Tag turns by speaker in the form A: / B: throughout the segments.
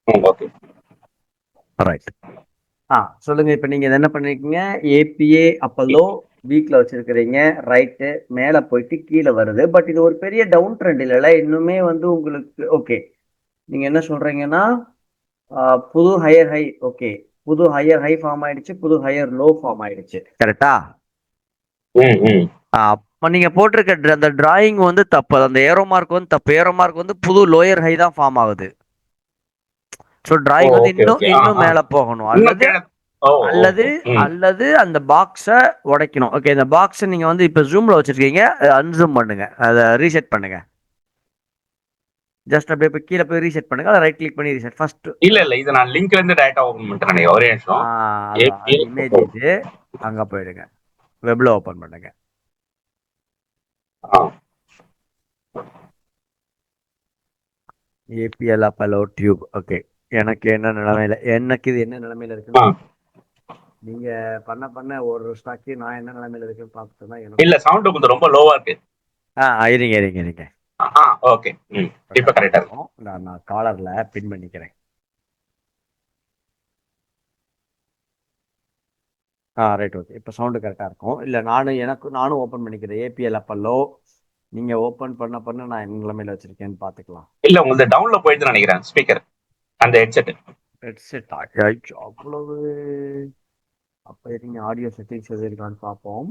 A: Okay
B: right. சொல்லுங்க. இப்ப நீங்க என்ன பண்ணிருக்கீங்க? ஏபிஏ அப்பல்லோ வீக்ல வச்சிருக்கிறீங்க. ரைட்டு. மேல போயிட்டு கீழே வருது. பட் இது ஒரு பெரிய டவுன் ட்ரெண்ட் இல்லைல்ல? இன்னுமே வந்து உங்களுக்கு ஓகே. நீங்க என்ன சொல்றீங்கன்னா புது ஹையர் ஹை. ஓகே. புது ஹையர் ஹை ஃபார்ம் ஆயிடுச்சு, புது ஹையர் லோ ஃபார்ம் ஆயிடுச்சு. கரெக்டா? அப்ப நீங்க போட்டிருக்க அந்த டிராயிங் வந்து தப்பு. அந்த ஏரோ மார்க் வந்து தப்பு. ஏரோ மார்க் வந்து புது லோயர் ஹை தான் ஃபார்ம் ஆகுது. ஸோ டிராயிங் வந்து
A: ஓகே
B: இன்னும்
A: ஓகே
B: இன்னும் மேல போகணும்.
A: இன்னும்
B: அல்லது
A: கீழே. ஓ
B: அல்லது
A: ஓகே
B: அல்லது அந்த பாக்ஸை உடைக்கணும். ஓகே. இந்த பாக்ஸை நீங்க வந்து இப்ப ஜூம்ல வச்சிருக்கீங்க. அன்சூம் பண்ணுங்க. அதை ரீசெட் பண்ணுங்க. ஜஸ்ட் அப்படியே போய் கீழே போய் ரீசெட் பண்ணுங்க. அதை ரைட் கிளிக் பண்ணி ரீசெட் ஃபர்ஸ்ட்.
A: இல்ல இல்ல இது நான் லிங்க்ல இருந்து டைரக்டா ஓபன் பண்ணிட்டேன். ஒரே நிமிஷம்.
B: அதான் அது
A: ஏபிஎல்
B: இமேஜ் இது. அங்க போயிடுங்க. வெப்ல ஓபன் பண்ணுங்க. APL Apollo tube. ஓகே. எனக்கு என்ன நிலைமையில இது என்ன நிலைமையில இருக்குன்னு நீங்க பண்ண ஒரு ஸ்டாக்கு நான் என்ன நிலைமையில இருக்குன்னு பார்த்துட்டு தான் எனக்கு.
A: இல்ல சவுண்ட் கொஞ்சம் ரொம்ப லோவா இருக்கு.
B: இருங்க இருங்க இருங்க.
A: ஓகே இப்ப கரெக்டா இருக்கு.
B: இருக்கும். நான் காலர்ல பின் பண்ணிக்கிறேன். ரைட். ஓகே. இப்போ சவுண்டு கரெக்டாக இருக்கும். இல்லை நானும் ஓப்பன் பண்ணிக்கிறேன். ஏபிஎல் அப்பல்லோ நீங்கள் ஓப்பன் பண்ண நான் என்ன நிலைமையில வச்சிருக்கேன்னு பார்த்துக்கலாம்.
A: இல்ல உங்களுக்கு டவுன்ல போயிடுதுன்னு நினைக்கிறேன் ஸ்பீக்கர் அந்த ஹெட்செட்.
B: ஹெட்செட் ஆகியாச்சு அவ்வளவு. அப்போ நீங்கள் ஆடியோ செட்டிங்ஸ் எது இருக்கான்னு பார்ப்போம்.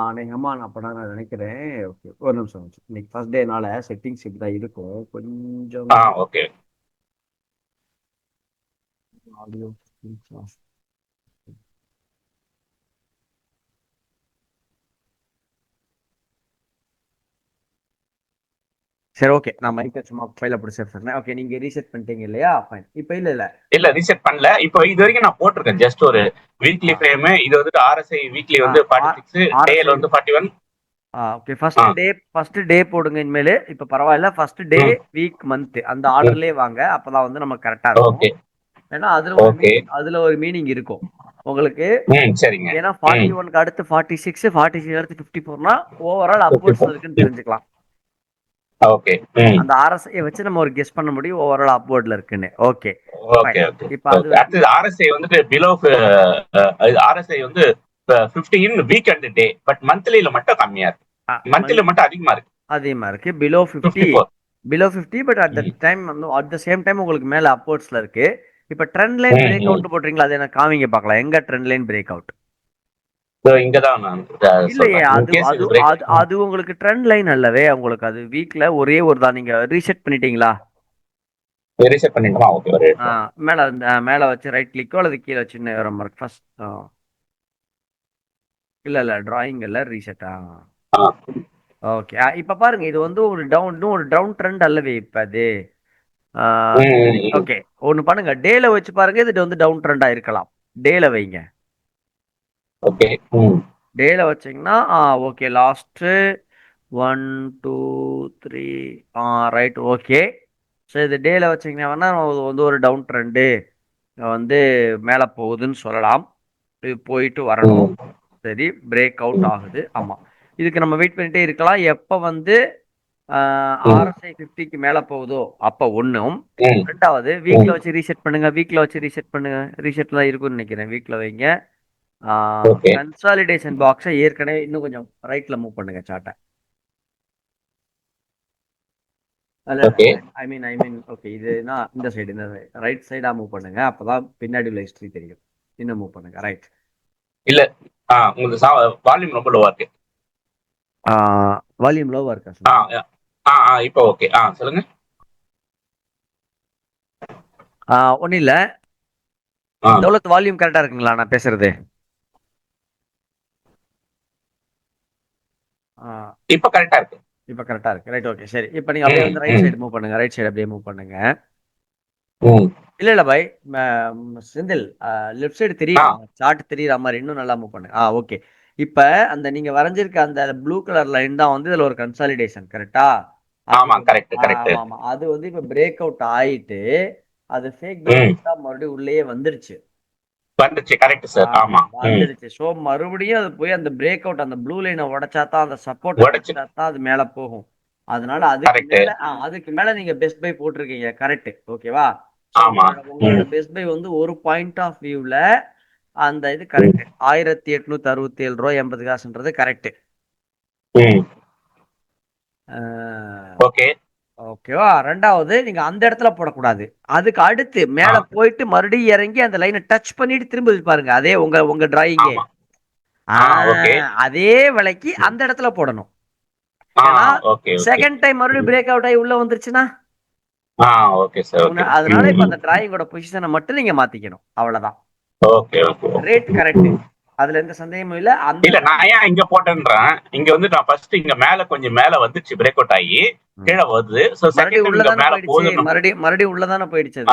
B: அநேகமாக நான் அப்போ நான் நினைக்கிறேன். ஓகே. ஒரு நிமிஷம். இன்னைக்கு ஃபர்ஸ்ட் டேனால செட்டிங்ஸ் இப்படி தான் இருக்கும். கொஞ்சம்
A: ஓகே
B: ஆடியோ செட்டிங்ஸ். சரி. ஓகே. நான் மைக்கை சும்மா ஃபைல பிடிச்சி எடுத்துறேன். ஓகே. நீங்க ரீசெட் பண்ணிட்டீங்க இல்லையா? ஃபைன். இப்போ
A: இல்ல ரீசெட் பண்ணல. இப்போ இது வரைக்கும் நான் போட்டிருக்கேன் ஜஸ்ட் ஒரு வீக்லி ஃப்ரேம். இது வந்துட்டு ஆர்எஸ்ஐ வீக்லி வந்து 46, டேல வந்து 41.
B: ஓகே. ஃபர்ஸ்ட் டே போடுங்க இனிமேல். இப்ப பரவாயில்ல. ஃபர்ஸ்ட் டே வீக் மந்த் அந்த ஆர்டர்லயே வாங்க. அப்பதான் வந்து நம்ம கரெக்டா இருக்கும்.
A: ஓகே
B: ஏன்னா அதுல ஒரு மீனிங் இருக்கும் உங்களுக்கு.
A: சரிங்க.
B: ஏன்னா 41க்கு அடுத்து 46, 46 அடுத்து 54னா ஓவரால் அப்வர்ட்ஸ் இருக்குன்னு தெரிஞ்சுக்கலாம்.
A: ஓகே
B: அந்த ஆர்எஸ்ஐ வச்சு நம்ம ஒரு கெஸ் பண்ண முடியும் ஓவரால் அப்வர்ட்ல இருக்குன்னு. ஓகே.
A: Okay okay.
B: இப்ப அது
A: அடுத்து ஆர்எஸ்ஐ வந்துட்டு பிலோ ஆர்எஸ்ஐ வந்து 15 வீக் அண்ட் டே. பட் மந்த்லில மட்டும் கம்மியா இருக்கு. மந்த்லில மட்டும் அதிகமா இருக்கு.
B: அதிகமா இருக்கு. Below 50 but at the same time உங்களுக்கு மேல அப்வர்ட்ஸ்ல இருக்கு. இப்ப ட்ரெண்ட் லைன் பிரேக் அவுட் போடுறீங்களா? அது எனக்கு காமிங்க பார்க்கலாம். எங்க ட்ரெண்ட் லைன் பிரேக் அவுட்?
A: இங்கதான் நான்
B: இல்லையே.
A: சொல்றேன்.
B: அது உங்களுக்கு ட்ரெண்ட் லைன் அல்லவே. உங்களுக்கு அது வீக்ல ஒரே ஒரு தான். நீங்க ரீசெட் பண்ணிட்டீங்களா?
A: ரீசெட் பண்ணிட்டோமா? ஓகே ஒரு
B: மேல வச்சு ரைட் கிளிக்கோ அல்லது கீழே சின்ன ஏரோ மார்க் ஃபர்ஸ்ட். இல்ல டிராயிங் இல்ல ரீசெட். ஓகே. இப்ப பாருங்க. இது வந்து ஒரு டவுன் ட்ரெண்ட் அல்லவே இப்ப அது. ஓகே. ஒன்னு பண்ணுங்க. டேல வச்சு பாருங்க. இது வந்து டவுன் ட்ரெண்டா இருக்கலாம். டேல வைங்க.
A: ஓகே
B: டேல வச்சீங்கன்னா okay. Last 1 2 3 right. Okay. So இது டேல வச்சீங்கன்னா வந்து ஒரு டவுன் ட்ரெண்டு வந்து மேல போகுதுன்னு சொல்லலாம். இது போயிட்டு வரணும். சரி. பிரேக் அவுட் ஆகுது. ஆமா. இதுக்கு நம்ம வெயிட் பண்ணிட்டே இருக்கலாம். எப்ப வந்து ஆர்எஸ்ஐ 50க்கு மேல போகுதோ அப்ப ஒண்ணும். ரெண்டாவது வீக்ல வச்சு ரீசெட் பண்ணுங்க. ரீசெட்ல தான் இருக்கும்னு நினைக்கிறேன். வீக்ல வைங்க. கன்சாலிடேஷன் பாக்ஸை ஏற்கனவே இன்னும் கொஞ்சம் ரைட்ல மூவ் பண்ணுங்க சார்ட்டை. ஐ மீன் ஓகே. இதுனா இந்த ரைட் சைடா மூவ் பண்ணுங்க. அப்பதான் பின்னாடி உள்ள ஹிஸ்டரி தெரியும். இன்னும் மூவ் பண்ணுங்க. ரைட்.
A: இல்ல உங்களுக்கு வால்யூம் ரொம்ப லோவா இருக்கு.
B: வால்யூம் லோவா இருக்கா?
A: இப்போ ஓகே. சொல்லுங்க.
B: ஒன்னும் இல்ல. தௌலத் வால்யூம் கரெக்டா இருக்குங்களா நான் பேசுறது?
A: இப்ப கரெக்டா இருக்கு.
B: இப்ப கரெக்டா இருக்கு. ரைட். ஓகே. சரி. இப்ப நீங்க அப்படியே வந்து ரைட் சைடு மூவ் பண்ணுங்க. ரைட் சைடு அப்படியே மூவ் பண்ணுங்க. இல்ல பாய் செந்தில் லெஃப்ட் சைடு தெரியும். சார்ட் தெரியுற மாதிரி இன்னும் நல்லா மூவ் பண்ணுங்க. ஓகே. இப்ப அந்த நீங்க வரைஞ்சிருக்க அந்த ப்ளூ கலர் லைன் தான் வந்து இதுல ஒரு கன்சாலிடேஷன். கரெக்டா?
A: ஆமா கரெக்ட்.
B: ஆமா. அது வந்து இப்ப பிரேக் அவுட் ஆயிட்டு அது ஃபேக் பிரேக் அவுட்டா மறுபடியும் உள்ளே வந்துருச்சு.
A: வந்துருச்சு. Correct sir. ஆமா
B: வந்துருச்சு. சோ மறுபடியும் அது போய் அந்த பிரேக் அவுட் அந்த ப்ளூ லைனை உடைச்சா தான் அந்த சப்போர்ட் உடைச்சா தான் அது மேல போகும். அதனால அதுக்கு மேல நீங்க பெஸ்ட் பை போட்டிருக்கீங்க. கரெக்ட். ஓகேவா?
A: ஆமா.
B: உங்களோட பெஸ்ட் பை வந்து ஒரு பாயிண்ட் ஆஃப் வியூல அந்த இது கரெக்ட். 1867 ரூபா 80 காசுன்றது கரெக்ட்.
A: ஓகே.
B: ஓகேவா? ரெண்டாவது நீங்க அந்த இடத்துல போடக்கூடாது. அதுக்கு அடுத்து மேல போயிட்டு மறுபடியும் இறங்கி அந்த லைனை டச் பண்ணிட்டு திரும்ப பாருங்க. அதே உங்க உங்க டிராயிங்கே அதே விலைக்கு அந்த இடத்துல போடணும். ஏன்னா செகண்ட் டைம் மறுபடியும் பிரேக் அவுட் ஆகி உள்ள வந்துருச்சுன்னா அதனால இப்ப அந்த டிராயிங்கோட பொசிஷனை மட்டும் நீங்க மாத்திக்கணும். அவ்வளவுதான். Rate correct. அதுல எந்த சந்தேகமும் இல்ல.
A: இல்ல நான் ஏன் இங்க போட்டேன்றேன், இங்க வந்து நான் ஃபர்ஸ்ட் இங்க மேல கொஞ்சம் மேல வந்துச்சு, பிரேக் அவுட் ஆகி கீழே வருது. சோ செகண்ட் இங்க மேல போகுது,
B: மறுபடியும் உள்ளதானே போயிடுச்சு.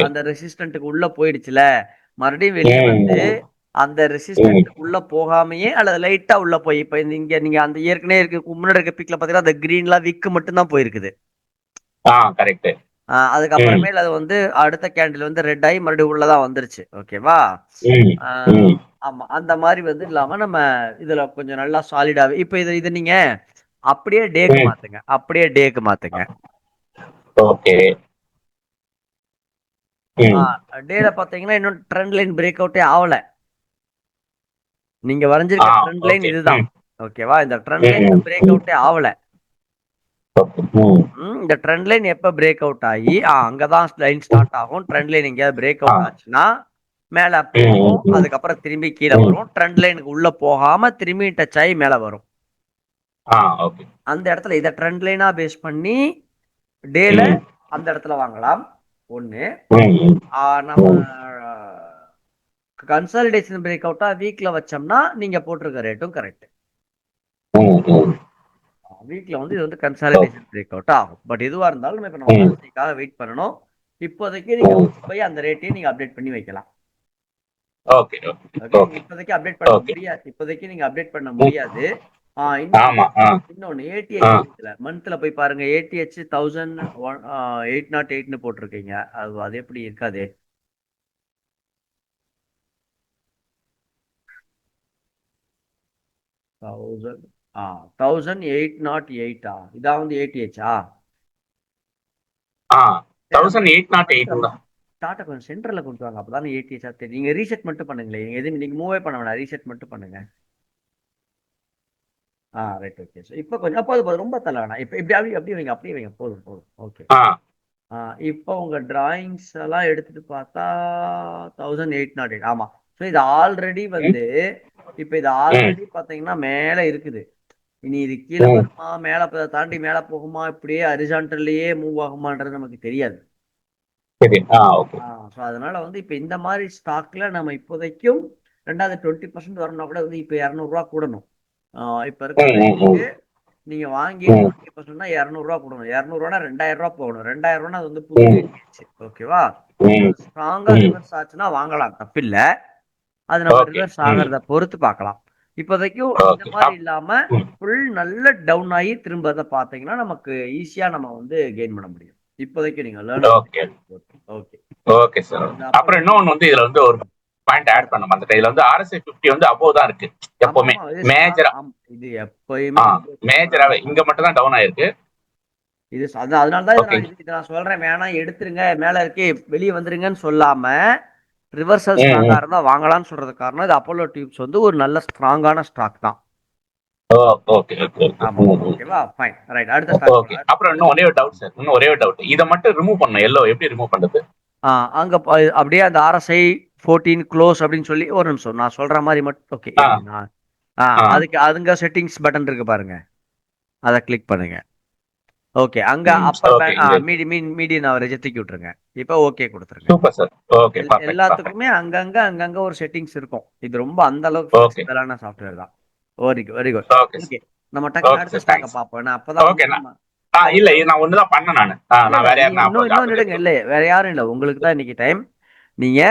B: அந்த ரெசிஸ்டன்ட்க்கு உள்ள போயிடுச்சுல, மறுபடியும் வெளியே வந்து அந்த ரெசிஸ்டன்ட் உள்ள போகாமையே அல்லது லைட்டா உள்ள போய் இப்ப இங்க நீங்க அந்த ஏற்கனவே இருக்கு முன்னாடி இருக்க பிக்ல பாத்தீங்கன்னா அந்த கிரீன்லாம் விக்கு மட்டும் தான் போயிருக்குது.
A: கரெக்ட்.
B: அதுக்கப்புறமேல அது வந்து அடுத்த கேண்டில் வந்து ரெட் ஆகி மறுபடியும் உள்ளதான் வந்துருச்சு. ஓகேவா? ஆமா, அந்த மாதிரி வந்து இல்லாம நம்ம இதுல கொஞ்சம் நல்லா சாலிடாவே இப்ப இது நீங்க அப்படியே டேக்கு மாத்துங்க. அப்படியே டேக்கு மாத்துங்க.
A: ஓகே.
B: டேல பாத்தீங்கன்னா இன்னும் ட்ரெண்ட் லைன் பிரேக் அவுட்டே ஆகல. நீங்க வரைஞ்சிருக்க ட்ரெண்ட் லைன் இதுதான். ஓகேவா? இந்த ட்ரெண்ட் லைன் பிரேக் அவுட்டே ஆகல. இந்த ட்ரெண்ட் லைன் எப்ப பிரேக் அவுட் ஆகி அங்கதான் லைன் ஸ்டார்ட் ஆகும். ட்ரெண்ட் லைன் எங்கேயாவது பிரேக் அவுட் ஆச்சுன்னா மேல போகும், அதுக்கப்புறம் திரும்பி கீழே வரும். ட்ரெண்ட் லைனுக்கு உள்ள போகாம திரும்பி டச் ஆகி மேல வரும். அந்த இடத்துல இதை ட்ரெண்ட் லைனா பேஸ் பண்ணி டேல அந்த இடத்துல வாங்கலாம். ஒண்ணு. நம்ம கன்சாலிடேஷன் பிரேக் அவுட்டா வீக்ல வச்சோம்னா நீங்க போட்டிருக்க ரேட்டும் கரெக்ட். வீக்ல வந்து இது வந்து கன்சாலிடேஷன் பிரேக் அவுட் ஆகும். பட் எதுவா இருந்தாலும் இப்ப நம்ம வெயிட் பண்ணணும். இப்போதைக்கு நீங்க போய் அந்த ரேட்டையும் நீங்க அப்டேட் பண்ணி வைக்கலாம். இப்போதைக்கு அப்டேட் பண்ண முடியாது. இப்போதைக்கு நீங்க அப்டேட் பண்ண முடியாது. இன்னொன்னு ஏடிஹெச்ல மந்த்ல போய் பாருங்க. ஏடிஹெச் 1808 போட்டிருக்கீங்க. அது எப்படி இருக்காது? $1808 இதான் வந்து ஏடிஹெச்சா? டாடா கொஞ்சம் சென்டர்ல கொண்டு வாங்க. அப்பதான் ஏடிஹெச்சா தெரியும். நீங்க ரீசெட் மட்டும் பண்ணுங்களேன். எதுவும் நீங்க மூவே பண்ண வேணாம். ரீசெட் மட்டும் பண்ணுங்க. ரைட். ஓகே. இப்போ கொஞ்சம் போதும் ரொம்ப தள்ள வேணாம். இப்போ இப்படி அப்படியே வைங்க. அப்படியே வைங்க. போதும். ஓகே. இப்போ உங்க டிராயிங்ஸ் எல்லாம் எடுத்துட்டு பார்த்தா 1808. ஆமா. ஸோ இது ஆல்ரெடி வந்து இப்போ இது ஆல்ரெடி பாத்தீங்கன்னா மேல இருக்குது. இனி இது கீழே வருமா, மேல தாண்டி மேல போகுமா, இப்படியே ஹரிசான்டல்லயே மூவ் ஆகுமான்றது நமக்கு தெரியாது. அதனால வந்து இப்ப இந்த மாதிரி ஸ்டாக்ல நம்ம இப்போதைக்கும் 20% வரணும்னா கூட வந்து இப்ப 200 ரூபா கூடணும். இப்ப இருக்க நீங்க வாங்கி 20% 200 ரூபா கூடணும். 200 ரூபா 2000 ரூபா போகணும். 2000 ரூபா அது வந்து புது. ஓகேவா? ஸ்ட்ராங்கா ரிவர்ஸ் ஆச்சுன்னா வாங்கலாம், தப்பில்ல. அது நம்ம ரிவர்ஸ் ஆகிறத பொறுத்து பார்க்கலாம். இப்போதைக்கும் இந்த மாதிரி இல்லாம ஃபுல் நல்ல டவுன் ஆகி திரும்ப அதை பாத்தீங்கன்னா நமக்கு ஈஸியா நம்ம வந்து கெயின் பண்ண முடியும். இப்போதைக்கு நீங்க
A: ஓகே சார். அப்புறம் இன்னொன்னு வந்து இதுல வந்து ஒரு பாயிண்ட் ஆட் பண்ணணும். அந்த இதுல வந்து RSI 50 வந்து அபோவ் தான் இருக்கு எப்பவுமே. மேஜரா
B: இது எப்பயுமே
A: மேஜராவே இங்க மட்டும் தான் டவுன் ஆயிருக்கு.
B: இது அதனாலதான் இதை நான் சொல்றேன், வேணாம் எடுத்துருங்க, மேல இருக்கே வெளியே வந்துருங்கன்னு சொல்லாம ரிவர்சல் ஸ்ட்ராங்கா இருந்தா வாங்கலாம்னு சொல்றது காரணம் இது அப்போலோ டியூப்ஸ் வந்து ஒரு நல்ல ஸ்ட்ராங்கான ஸ்டாக் தான்.
A: அப்புறம் இன்னும் ஒரே ஒரு டவுட் சார். இன்னும் ஒரே ஒரு டவுட். இத மட்டும் ரிமூவ் பண்ணணும். எல்லோ எப்படி ரிமூவ் பண்றது?
B: அங்க அப்படியே அந்த RSI 14 க்ளோஸ் அப்படின்னு சொல்லி ஒரு நிமிஷம் நான் சொல்ற மாதிரி மட்டும். ஓகே. அதுக்கு அதுங்க செட்டிங்ஸ் பட்டன் இருக்கு பாருங்க, அதை கிளிக் பண்ணுங்க. ஓகே. அங்க அப்பர் மீடியன் அவரேஜ் தூக்கி விட்டுருங்க. இப்போ ஓகே கொடுத்துருங்க.
A: Super sir. ஓகே.
B: எல்லாத்துக்குமே அங்கங்க ஒரு செட்டிங்ஸ் இருக்கும். இது ரொம்ப அந்த அளவுக்கு ஃபிளெக்சிபிளான சாஃப்ட்வேர் தான். Very good. ஓகே. நம்ம டக்கு அடுத்த ஸ்டாக்க பாப்போம். அப்பதான்
A: இல்ல நான் ஒண்ணுதான் பண்ணேன் நானு. நான் வேற
B: இன்னும் எடுங்க. இல்ல வேற யாரும் இல்ல, உங்களுக்கு தான் இன்னைக்கு டைம். நீங்க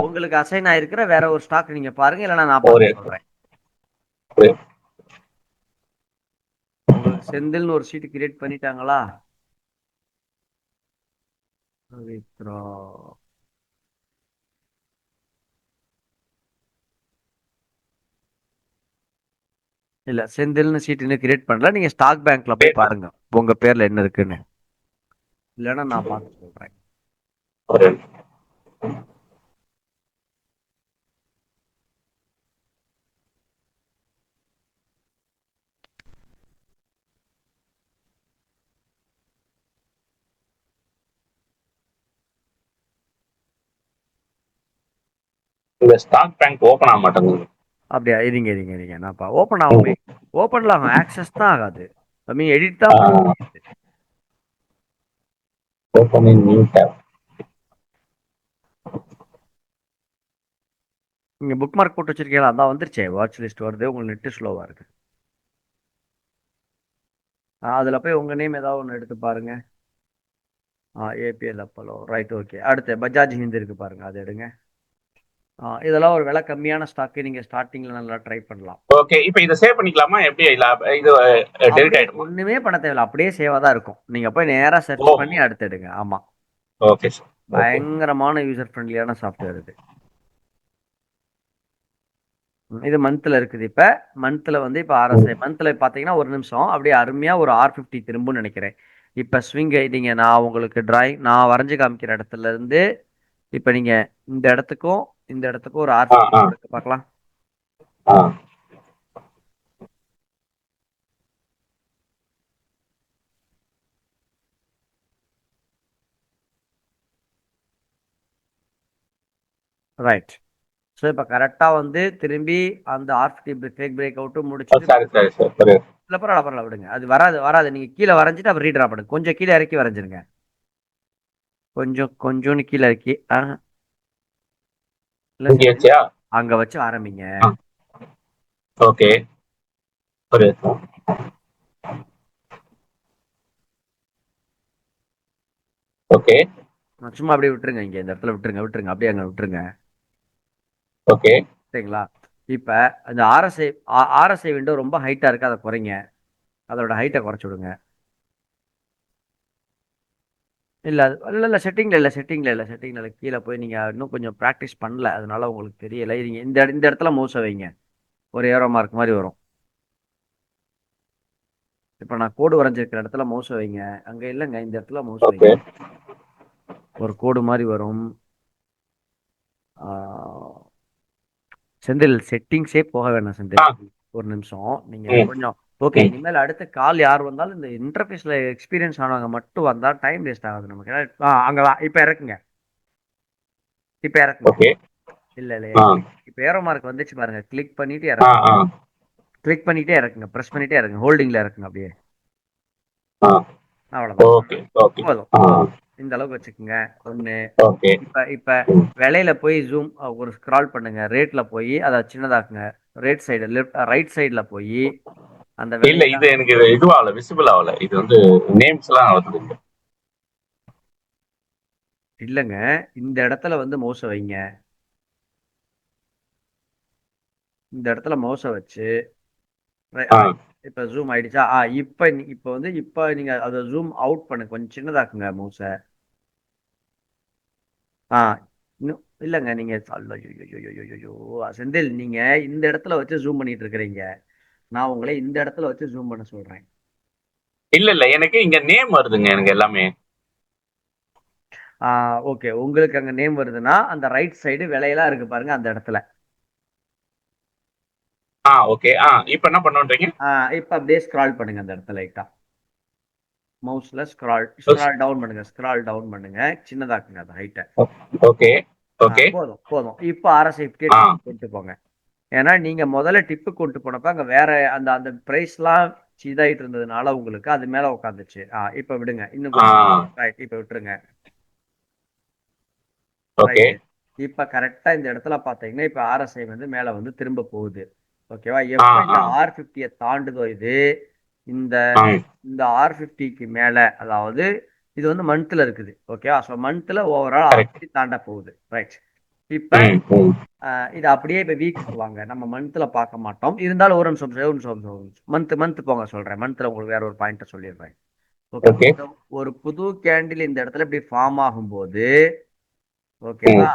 B: உங்களுக்கு அசைன் ஆயிருக்கிற வேற ஒரு ஸ்டாக் நீங்க பாருங்க, இல்லைன்னா நான் சொல்றேன். உங்களுக்கு செந்தில்னு ஒரு ஷீட் கிரியேட் பண்ணிட்டாங்களா? இல்ல, செந்தில்னு ஷீட் இன்னும் கிரியேட் பண்ணல. நீங்க ஸ்டாக் பேங்க்ல போய் பாருங்க உங்க பேர்ல என்ன இருக்குன்னு. இல்லைன்னா நான் பார்த்து சொல்றேன்.
A: ஒரு இந்த ஸ்டாக் பேங்க் ஓபன் ஆக மாட்டேங்குது.
B: அப்படியா? இருங்க இருங்க இருங்க, நான் ஓப்பன் ஆகுமே. ஓப்பன்ல ஆகும், ஆக்சஸ் தான் ஆகாது. ஐ மீன் எடிட் தான் பண்ண முடியுது.
A: ஓபன் இன் நியூ டேப்.
B: நீங்க புக் மார்க் போட்டு வச்சிருக்கீங்களா? அதான் வந்துருச்சே, வாட்ச் லிஸ்ட் வருது. உங்களுக்கு நெட்டு ஸ்லோவா இருக்கு. அதுல போய் உங்க நேம் ஏதாவது ஒன்று எடுத்து பாருங்க. APL Apollo, right, okay. அடுத்து பஜாஜ் ஹிந்த் இருக்கு பாருங்க, அதை எடுங்க. இதெல்லாம் ஒரு விலை கம்மியான ஸ்டாக்கு, நீங்க ஸ்டார்டிங்ல நல்லா ட்ரை பண்ணலாம்.
A: ஓகே, இப்போ இதை சேவ் பண்ணிக்கலாமா எப்படி? இல்ல இது டெலிட்
B: அப்படியே
A: ஆயிடுமா?
B: ஒண்ணுமே பண்ண தேவையில்ல, அப்படியே சேவா தான் இருக்கும். நீங்க போய் நேரா சர்ச்
A: ஓ,
B: பண்ணி அடுத்து எடுங்க. ஆமா,
A: ஓகே சார். ஓகே.
B: பயங்கரமான யூசர் ஃப்ரெண்ட்லியான சாஃப்ட்வேர் இது. இது மந்த்ல இருக்குது. இப்ப மந்த்ல வந்து இப்ப ஆர்எஸ்ஐ மந்த்ல பாத்தீங்கன்னா, ஒரு நிமிஷம் அப்படியே அருமையா ஒரு R50 திரும்பும்னு நினைக்கிறேன். இப்ப ஸ்விங் ஐடிங்க, நான் உங்களுக்கு டிராயிங் நான் வரைஞ்சு காமிக்கிற இடத்துல இருந்து இப்ப நீங்க இந்த இடத்துக்கும் இந்த இடத்துக்கும் ஒரு
A: ஆ
B: R50
A: ஆ
B: கொடுக்க பார்க்கலாம்.
A: ஆ
B: ரைட். ஸோ இப்போ கரெக்டா வந்து திரும்பி அந்த R50 பிரேக் பிரேக் அவுட்டும் முடிச்சுட்டு
A: சரி சரி சார், புரியுது.
B: இல்ல, பரவாயில்ல பரவாயில்ல, விடுங்க. அது வராது வராது. நீங்க கீழே வரைஞ்சிட்டு அப்புறம் ரீட்ரா பண்ணுங்க. கொஞ்சம் கீழே இறக்கி வரைஞ்சிருங்க. கொஞ்சம் கொஞ்சோன்னு கீழே இறக்கி. இல்ல
A: இங்கே
B: செந்தில்,
A: வச்சியா?
B: அங்க வச்சு ஆரம்பிங்க.
A: ஓகே, புரியுது சார். ஓகே
B: சும்மா அப்படியே விட்டுருங்க, இங்க இந்த இடத்துல விட்டுருங்க விட்டுருங்க, அப்படியே அங்க விட்டுருங்க.
A: ஓகே
B: சரிங்களா? இப்ப அந்த ஆர்எஸ்ஐ விண்டோ ரொம்ப ஹைட்டா இருக்கு, அதை குறைங்க. அதோட ஹைட்டை குறைச்சு விடுங்க. இல்ல இல்ல இல்ல, செட்டிங்ல இல்ல, கீழே போய் நீங்க இன்னும் கொஞ்சம் ப்ராக்டிஸ் பண்ணல, அதனால உங்களுக்கு தெரியல. நீங்க இந்த இடத்துல மவுஸை வைங்க. ஒரு ஏரோ மார்க் மாதிரி வரும். இப்ப நான் கோடு வரைஞ்சிருக்கிற இடத்துல மவுஸ் வைங்க. அங்க இல்லைங்க, இந்த இடத்துல மவுஸ் வைங்க.
A: ஓகே.
B: ஒரு கோடு மாதிரி வரும். ஆஹ் செந்தில், செட்டிங்ஸே போக வேணாம் செந்தில்.
A: ஆ
B: ஒரு நிமிஷம் நீங்க
A: ம்
B: கொஞ்சம். ஓகே,
A: ம்
B: இனிமேல் அடுத்த கால் யார் வந்தாலும் இந்த இன்டர்ஃபேஸ்ல எக்ஸ்பீரியன்ஸ் ஆனவங்க மட்டும் வந்தா டைம் வேஸ்ட் ஆகுது நமக்கு. அங்கதான் இப்ப இறக்குங்க. இப்ப இறக்குங்க.
A: ஓகே.
B: இல்ல இல்ல,
A: ஆ
B: இப்ப ஏரோ மார்க் வந்துச்சு பாருங்க, கிளிக் பண்ணிட்டு
A: ஆ
B: இறக்குங்க.
A: ஆ
B: கிளிக் பண்ணிட்டே இறக்குங்க, பிரஸ் பண்ணிட்டே இறக்குங்க, ஹோல்டிங்ல இறக்குங்க அப்படியே.
A: ஆ
B: அவ்வளவுதான்.
A: Okay okay.
B: போதும்
A: ஆ
B: போதும். இந்த அளவுக்கு வச்சுக்கோங்க. ஒண்ணு.
A: ஓகே.
B: இப்ப இப்ப
A: ம்.
B: விலையில போய் ஜூம் ஒரு ஸ்க்ரால் பண்ணுங்க. ரேட்ல போய் அதை சின்னதாக்குங்க. ரேட் சைடு லெஃப்ட் ரைட் சைடுல போய் அந்த
A: இல்ல, இது
B: விலையெல்லாம்.
A: எனக்கு இது ஆகல, விசிபிள் ஆகல. இது வந்து நேம்ஸ் எல்லாம் வருது இங்க.
B: இல்லைங்க, இந்த இடத்துல வந்து மவுஸை வைங்க. இந்த இடத்துல மவுஸை வச்சு
A: ஆ
B: இப்ப ஜூம் ஆயிடுச்சா? இப்ப வந்து இப்ப நீங்க அதை ஜூம் அவுட் பண்ணுங்க, கொஞ்சம் சின்னதாக்குங்க மவுஸை. ஆ இன்னும் இல்லைங்க, நீங்க ஐயோ, செந்தில், நீங்க இந்த இடத்துல வச்சு ஜூம் பண்ணிட்டு இருக்கிறீங்க. நான் உங்களை இந்த இடத்துல வச்சு ஜூம் பண்ண சொல்றேன்.
A: இல்ல இல்ல, எனக்கு இங்க நேம் வருதுங்க, எனக்கு எல்லாமே.
B: ஓகே, உங்களுக்கு அங்க நேம் வருதுன்னா அந்த ரைட் சைடு விலையெல்லாம் இருக்கு பாருங்க, அந்த இடத்துல.
A: ஓகே. இப்போ என்ன பண்ணுன்றீங்க?
B: இப்ப அப்படியே ஸ்க்ரால் பண்ணுங்க அந்த இடத்துல லைட்டா. மவுஸ்ல ஸ்க்ரால் ஸ்க்ரால் டவுன் பண்ணுங்க, ஸ்க்ரால் டவுன் பண்ணுங்க, சின்னதாக்குங்க அந்த ஹைட்டை.
A: Okay okay.
B: போதும் போதும். இப்போ RSI
A: ஆ
B: கொண்டு போங்க. ஏன்னா நீங்க முதல்ல டிப்பு கொண்டு போனப்ப அங்க வேற அந்த அந்த பிரைஸ்லாம் இதாயிட்டு இருந்ததுனால உங்களுக்கு அது மேல உட்காந்துச்சு. இப்ப விடுங்க, இன்னும்
A: ஆ
B: கொஞ்சம். ரைட், இப்ப விட்டுருங்க.
A: ஓகே.
B: ரைட். இப்ப கரெக்டா இந்த இடத்துல பாத்தீங்கன்னா இப்ப RSI வந்து மேல வந்து திரும்ப போகுது. ஓகேவா?
A: ஆ
B: எப்ப
A: ஆ
B: இந்த R50 தாண்டுதோ இது, இந்த
A: ஆ
B: இந்த R50க்கு மேல, அதாவது இது வந்து மந்த்ல இருக்குது. ஓகேவா? ஸோ மந்த்ல ஓவரால்
A: கரெக்ட்.
B: R50 தாண்ட போகுது. ரைட். இப்ப
A: ம் ம்
B: இது அப்படியே இப்ப வீக்குக்கு வாங்க. நம்ம மந்த்ல பார்க்க மாட்டோம், இருந்தாலும் ஒரு நிமிஷம் ஒரு நிமிஷம் ஒரு நிமிஷம். மந்த் போங்க சொல்றேன். மந்த்ல உங்களுக்கு வேற ஒரு பாயிண்ட் சொல்லிடுறேன். ஓகே.
A: ஓகே.
B: ஒரு புது கேண்டில் இந்த இடத்துல இப்படி ஃபார்ம் ஆகும்போது,
A: ம்
B: ஓகேவா,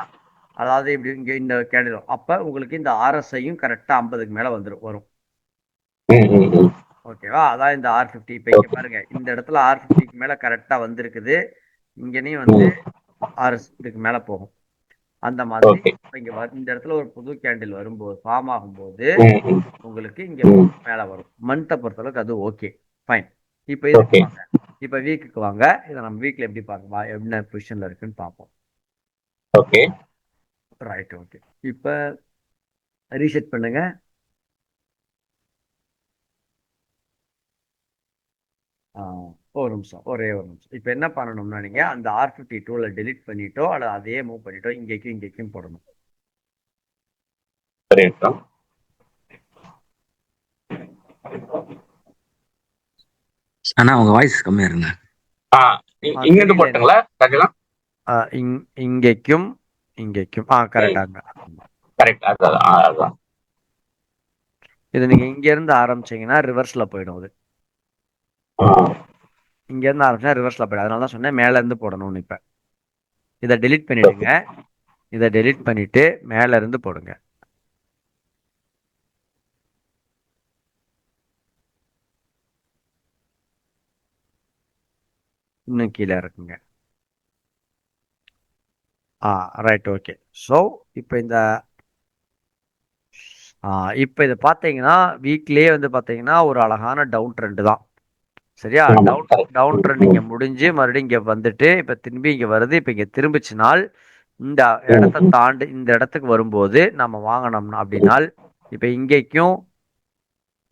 B: அதாவது இப்படி இங்க இந்த கேண்டில் அப்ப உங்களுக்கு இந்த RSIயும் கரெக்டா 50க்கு மேல வரும்.
A: ம் ம் ம்
B: ஓகேவா? அதான் இந்த R50. இப்ப இங்க
A: ஓகே.
B: பாருங்க, இந்த இடத்துல R50க்கு மேல கரெக்டா வந்திருக்குது. இங்கனையும் வந்து ஆர்எஸ் இதுக்கு மேல போகும். அந்த மாதிரி
A: ஓகே.
B: இங்க இந்த இடத்துல ஒரு புது கேண்டில் வரும்போது ஃபார்ம் ஆகும்போது உங்களுக்கு இங்க மேல வரும். மந்த்தை பொறுத்தளவுக்கு அது ஓகே, ஃபைன். இப்போ இதுக்கு
A: ஓகே.
B: வாங்க. இப்போ வீக்குக்கு வாங்க. இதை நம்ம வீக்ல எப்படி பார்க்கலாம், என்ன பொசிஷன்ல இருக்குன்னு பார்ப்போம்.
A: ஓகே.
B: Right, okay. இப்போ ரீசெட் பண்ணுங்க. ஒரு நிமிஷம், ஒரே ஒரு நிமிஷம். இப்போ என்ன பண்ணணும்னா நீங்க அந்த R52ல டெலிட் பண்ணிட்டோ அல்லது அதையே மூவ் பண்ணிட்டோ இங்கேக்கும் இங்கேக்கும் போடணும்.
A: சரி இருக்கா?
C: ஆனா உங்க வாய்ஸ் கம்மியா இருங்க.
A: இங்கிருந்து போட்டுங்களா ராஜலாம்?
B: இங்கேக்கும் இங்கேக்கும் கரெக்டாங்க.
A: கரெக்ட். அதான்.
B: இது நீங்க இங்க இருந்து ஆரம்பிச்சீங்கன்னா ரிவர்ஸ்ல போயிடும். அது இங்க இருந்து ஆரம்பிச்சா ரிவர்ஸ்ல போயிடும். அதனால தான் சொன்னேன் மேல இருந்து போடணும்னு. இப்ப இதை டெலிட் பண்ணிடுங்க. இதை டெலிட் பண்ணிட்டு மேல இருந்து போடுங்க. இன்னும் கீழே இருக்குங்க. Right, okay. ஸோ இப்போ இதை பார்த்தீங்கன்னா வீக்லேயே வந்து பார்த்தீங்கன்னா ஒரு அழகான டவுன் ட்ரெண்ட் தான். சரியா? டவுன் ட்ரெண்ட் இங்கே முடிஞ்சு மறுபடியும் இங்கே வந்துட்டு இப்போ திரும்பி இங்கே வருது. இப்போ இங்கே திரும்பிச்சுனால் இந்த இடத்த தாண்டி இந்த இடத்துக்கு வரும்போது நம்ம வாங்கினோம்னா அப்படின்னால் இப்போ இங்கேக்கும்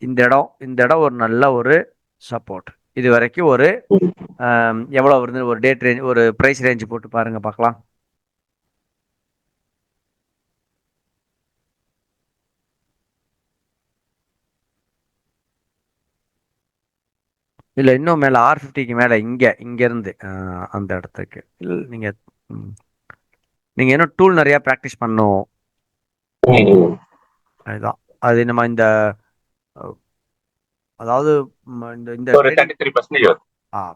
B: இந்த இடம் ஒரு நல்ல ஒரு சப்போர்ட். இது வரைக்கும் ஒரு எவ்வளோ வருது, ஒரு டேட் ரேஞ்ச், ஒரு ப்ரைஸ் ரேஞ்ச் போட்டு பாருங்க பார்க்கலாம். இல்லை இன்னும் மேலே R50க்கு மேலே இங்கேருந்து அந்த இடத்துக்கு இல்லை. நீங்கள் இன்னும் டூல் நிறையா ப்ராக்டிஸ் பண்ணணும். அதுதான் அது நம்ம அதாவது இந்த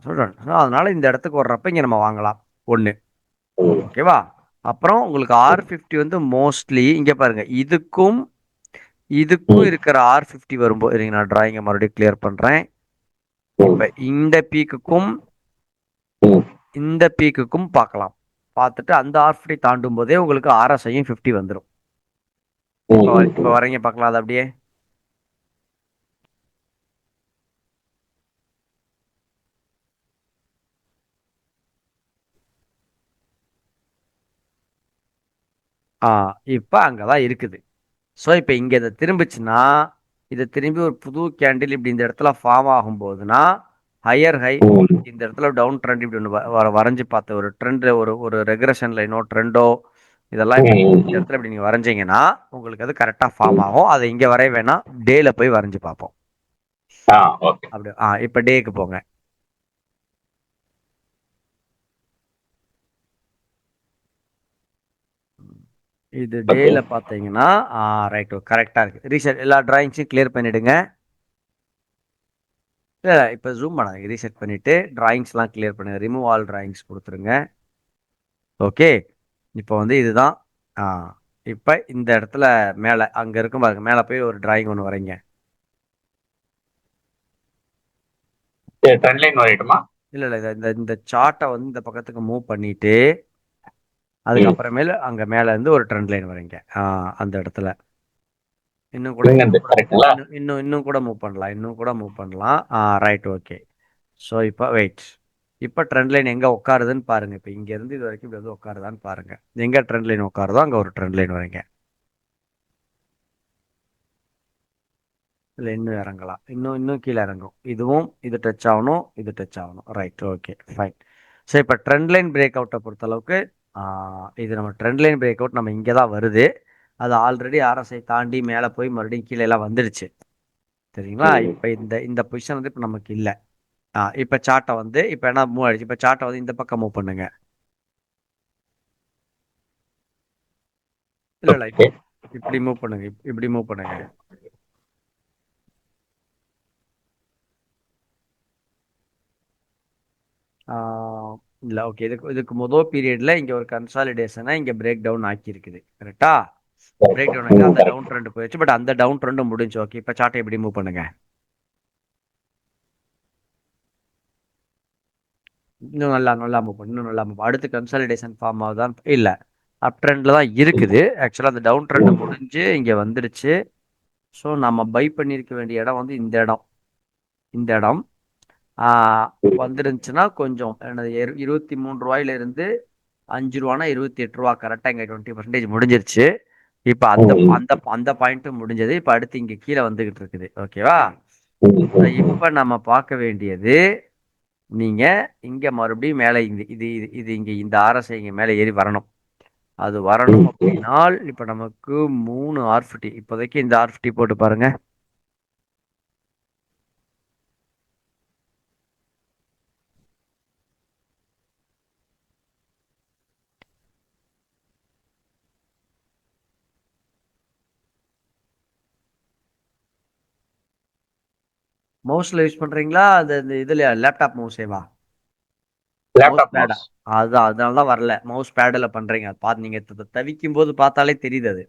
B: சொல்கிறேன். அதனால இந்த இடத்துக்கு வர்றப்ப இங்கே நம்ம வாங்கலாம் ஒன்று. ஓகேவா? அப்புறம் உங்களுக்கு R50 வந்து மோஸ்ட்லி இங்கே பாருங்க, இதுக்கும் இருக்கிற R50 வரும்போது நான் டிராயிங்கை மறுபடியும் கிளியர் பண்ணுறேன். இப்போ இந்த பீக்குக்கும் பார்க்கலாம். பார்த்துட்டு அந்த R50 தாண்டும் போதே உங்களுக்கு RSIயும் 50 வந்துடும். இப்போ வரீங்க பார்க்கலாம். அது அப்படியே இப்போ அங்கே தான் இருக்குது. ஸோ இப்போ இங்கே இதை திரும்பிச்சுன்னா இதை திரும்பி ஒரு புது கேண்டில் இப்படி இந்த இடத்துல ஃபார்ம் ஆகும்போதுன்னா ஹையர் ஹை இந்த இடத்துல டவுன் ட்ரெண்ட் இப்படி ஒன்று வரைஞ்சி பார்த்த ஒரு ட்ரெண்ட், ஒரு ரெக்ரெஷன் லைனோ ட்ரெண்டோ இதெல்லாம் இப்போ இந்த இடத்துல இப்படி நீங்கள் வரைஞ்சிங்கன்னா உங்களுக்கு அது கரெக்டாக ஃபார்ம் ஆகும். அதை இங்கே வரைய வேணாம், டேல போய் வரைஞ்சி பார்ப்போம். அப்படி இப்போ டேக்கு போங்க. இது டேல பார்த்தீங்கன்னா ரைட், கரெக்டாக இருக்குது. ரீசெட் எல்லா டிராயிங்ஸையும் கிளியர் பண்ணிவிடுங்க. இல்லை இப்போ ஜூம் பண்ணாதீங்க, ரீசெட் பண்ணிவிட்டு டிராயிங்ஸ்லாம் கிளியர் பண்ணுங்க. ரிமூவ் ஆல் டிராயிங்ஸ் கொடுத்துருங்க. ஓகே. இப்போ வந்து இதுதான். இப்போ இந்த இடத்துல மேலே அங்கே இருக்கும் பாருங்க, மேலே போய் ஒரு டிராயிங் ஒன்று வரைங்க. இல்லை இந்த சார்ட்டை வந்து இந்த பக்கத்துக்கு மூவ் பண்ணிட்டு அதுக்கப்புறமேல அங்கே மேலே இருந்து ஒரு ட்ரெண்ட் லைன் வரைங்க. அந்த இடத்துல இன்னும் கூட மூவ் பண்ணலாம். Right, okay. ஸோ இப்போ வெயிட். இப்போ ட்ரெண்ட் லைன் எங்கே உட்காருதுன்னு பாருங்க. இப்போ இங்கேருந்து இது வரைக்கும் இப்படி வந்து உட்காருதான்னு பாருங்க. எங்கே ட்ரெண்ட் லைன் உட்காருதோ அங்கே ஒரு ட்ரெண்ட் லைன் வரைங்க. இல்லை இன்னும் இறங்கலாம், இன்னும் கீழே இறங்கும். இதுவும் இது டச் ஆகணும், இது டச் ஆகணும். Right, okay, fine. ஸோ இப்போ ட்ரெண்ட் லைன் பிரேக் அவுட்டை பொறுத்தளவுக்கு இது நம்ம ட்ரெண்ட் லைன் பிரேக் அவுட் நம்ம இங்கே தான் வருது. அது ஆல்ரெடி RSI தாண்டி மேலே போய் மறுபடியும் கீழே எல்லாம் வந்துடுச்சு. சரிங்களா? இப்போ இந்த பொசிஷன் வந்து இப்போ நமக்கு இல்லை. இப்போ சார்ட்டை வந்து இப்போ என்ன மூவ் ஆயிடுச்சு. இப்போ சார்ட்டை வந்து இந்த பக்கம் மூவ் பண்ணுங்க. இல்லை இப்படி மூவ் பண்ணுங்க, இப்படி மூவ் பண்ணுங்க. இல்லை, ஓகே. இதுக்கு முதல் பீரியட்ல இங்கே ஒரு கன்சாலிடேஷனை இங்கே பிரேக் டவுன் ஆக்கியிருக்குது. கரெக்டா? பிரேக் டவுன் ஆகி அந்த டவுன் ட்ரெண்ட் போயிடுச்சு. பட் அந்த டவுன் ட்ரெண்டும் முடிஞ்சு. ஓகே. இப்போ சார்ட்டை எப்படி மூவ் பண்ணுங்க. இன்னும் நல்லா நல்லா மூவ் பண்ணும், இன்னும் நல்லா மூவ். அடுத்து கன்சாலிடேஷன் ஃபார்ம் ஆகுதான் இல்லை, அப் ட்ரெண்டில் தான் இருக்குது. ஆக்சுவலாக அந்த டவுன் ட்ரெண்ட் முடிஞ்சு இங்கே வந்துடுச்சு. ஸோ நம்ம பை பண்ணியிருக்க வேண்டிய இடம் வந்து இந்த இடம். இந்த இடம் வந்துருந்துச்சுன்னா கொஞ்சம் எனது 23 ரூபாயிலிருந்து 5 ரூபானா 28 ரூபா கரெக்டாக இங்கே 20% முடிஞ்சிருச்சு. இப்போ அந்த அந்த அந்த பாயிண்ட்டும் முடிஞ்சது. இப்போ அடுத்து இங்கே கீழே வந்துகிட்டு இருக்குது. ஓகேவா? இப்போ நம்ம பார்க்க வேண்டியது, நீங்க இங்க மறுபடியும் மேலே இந்த இது இது இது இங்க இந்த ஆர்எஸ்ஐ இங்க மேலே ஏறி வரணும். அது வரணும் அப்படின்னால் இப்போ நமக்கு 3 R50, இப்போதைக்கு இந்த R50 போட்டு பாருங்க. மவுஸ்ல யூஸ் பண்றீங்களா? அந்த இதுல லேப்டாப் மவுஸேவா? மவுஸ் பேடா? அதுதான், அதனால தான் வரல. மவுஸ் பேடில் பண்றீங்க. பார்த்து நீங்க தவிக்கும் போது பார்த்தாலே தெரியுது அது.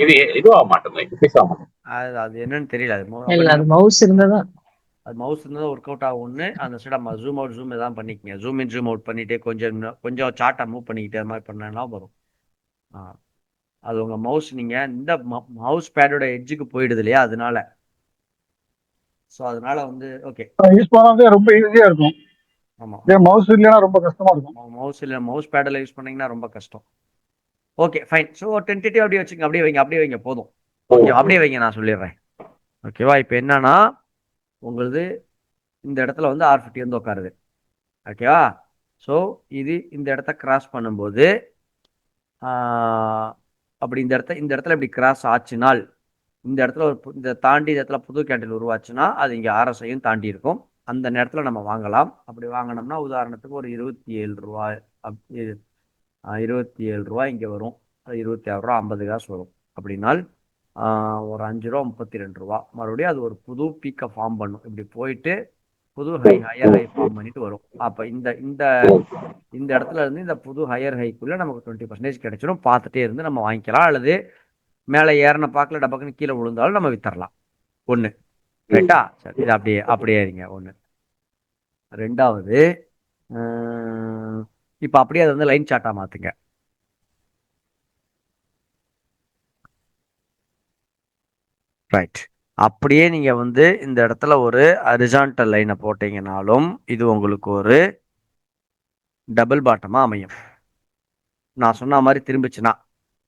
A: இது இதுவாக மாட்டேங்குது.
B: அது என்னன்னு தெரியல.
D: அது மவுஸ் இருந்ததான்,
B: அது மவுஸ் இருந்தால் ஒர்க் அவுட் ஆகும். ஒன்று அந்த சைடு நம்ம ஜூம் அவுட் ஜூம் எதாவது பண்ணிக்கங்க. ஜூம் இன் ஜூம் அவுட் பண்ணிட்டு கொஞ்சம் சார்ட்டை மூவ் பண்ணிக்கிட்டு அது மாதிரி பண்ணா வரும். அது உங்கள் மவுஸ் நீங்கள் இந்த மவுஸ் பேடோட எட்ஜுக்கு போயிடுது இல்லையா, அதனால. ஸோ அதனால வந்து ஓகே
E: யூஸ் பண்ணாதே ரொம்ப ஈஸியா இருக்கும்.
B: ஆமாம்,
E: மவுஸ் இல்லைன்னா ரொம்ப கஷ்டமா இருக்கும்.
B: மவுஸ் இல்லை, மவுஸ் பேடில் யூஸ் பண்ணீங்கன்னா ரொம்ப கஷ்டம். Okay fine. ஸோ டென்டேட்டிவ் அப்படியே வச்சுங்க. அப்படியே வைங்க போதும். ஓகே அப்படியே வைங்க, நான் சொல்லிடுறேன். ஓகேவா? இப்போ என்னன்னா உங்களது இந்த இடத்துல வந்து R50 வந்து உட்காருது. ஓகேவா? ஸோ இது இந்த இடத்த கிராஸ் பண்ணும்போது அப்படி இந்த இடத்துல இப்படி கிராஸ் ஆச்சுனால், இந்த இடத்துல இந்த தாண்டி இந்த இடத்துல புது கேண்டில் உருவாச்சுன்னா அது இங்கே RSIயும் தாண்டி இருக்கும். அந்த நேரத்தில் நம்ம வாங்கலாம். அப்படி வாங்கினோம்னா உதாரணத்துக்கு ஒரு 27 ரூபாய், 27 ரூபாய் இங்கே வரும். அது 26 ரூபா 50 காசு வரும். அப்படின்னால் ஒரு 5 ரூபா 32 ரூபா. மறுபடியும் அது ஒரு புது பீக்கை ஃபார்ம் பண்ணும். இப்படி போயிட்டு புது ஹையர் ஹை ஃபார்ம் பண்ணிட்டு வரும். அப்போ இந்த இந்த இந்த இடத்துல இருந்து இந்த புது ஹையர் ஹைக்குள்ள நமக்கு 20% கிடைச்சிடும். பார்த்துட்டே இருந்து நம்ம வாங்கிக்கலாம். அல்லது மேலே ஏறின பார்க்கல டபக்குன்னு கீழே விழுந்தாலும் நம்ம வித்தரலாம். ஒன்று ரைட்டா? சரி, இது அப்படியே இருங்க. ஒன்று. ரெண்டாவது, இப்போ அப்படியே அதை வந்து லைன் சார்ட்டாக மாற்றுங்க. ரைட். அப்படியே நீங்கள் வந்து இந்த இடத்துல ஒரு ஹரிசான்டல் லைனை போட்டீங்கனாலும் இது உங்களுக்கு ஒரு டபுள் பாட்டமாக அமையும். நான் சொன்ன மாதிரி திரும்பிச்சுன்னா